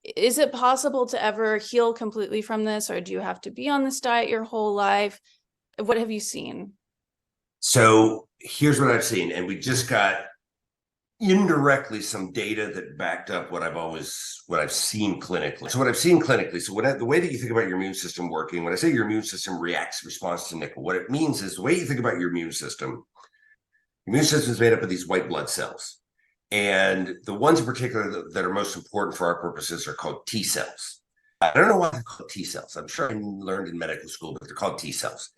Is it possible to ever heal completely from this, or do you have to be on this diet your whole life? What have you seen? So here's what I've seen, and we just got indirectly some data that backed up what I've seen clinically. So what I've seen clinically, the way that you think about your immune system working, when I say your immune system responds to nickel, what it means is the way you think about your immune system is made up of these white blood cells. And the ones in particular that are most important for our purposes are called T cells. I don't know why they're called T cells. I'm sure I learned in medical school, but they're called T cells.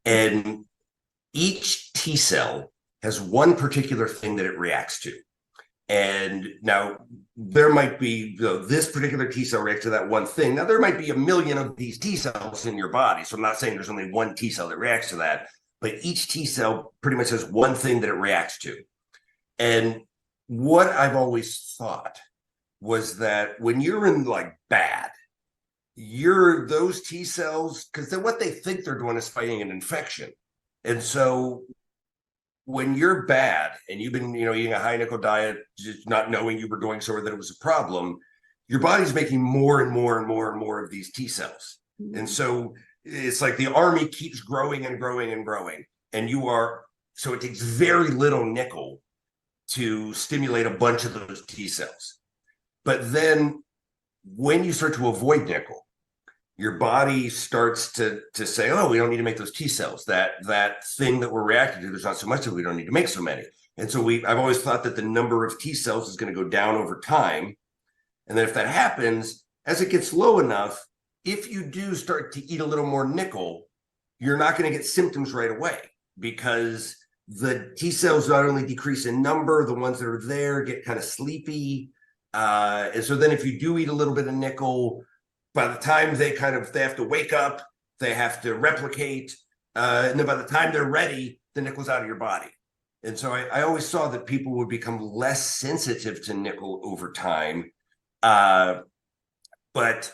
And each T cell has one particular thing that it reacts to. And now there might be, this particular T cell reacts to that one thing. Now there might be a million of these T cells in your body. So I'm not saying there's only one T cell that reacts to that, but each T cell pretty much has one thing that it reacts to. And what I've always thought was that when you're in like bad, those T cells, because then what they think they're doing is fighting an infection. And so when you're bad and you've been, eating a high nickel diet, just not knowing you were doing so or that it was a problem, your body's making more and more and more and more of these T cells. Mm-hmm. And so it's like the army keeps growing and growing and growing. And so it takes very little nickel to stimulate a bunch of those T cells. But then when you start to avoid nickel, your body starts to say, oh, we don't need to make those T cells. That thing that we're reacting to, there's not so much of it, we don't need to make so many. And so I've always thought that the number of T cells is going to go down over time. And then if that happens, as it gets low enough, if you do start to eat a little more nickel, you're not going to get symptoms right away, because the T cells not only decrease in number, the ones that are there get kind of sleepy. And so then if you do eat a little bit of nickel, by the time they have to wake up, they have to replicate. And then by the time they're ready, the nickel's out of your body. And so I always saw that people would become less sensitive to nickel over time. But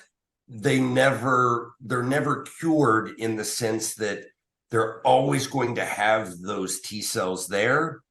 they're never cured in the sense that they're always going to have those T cells there.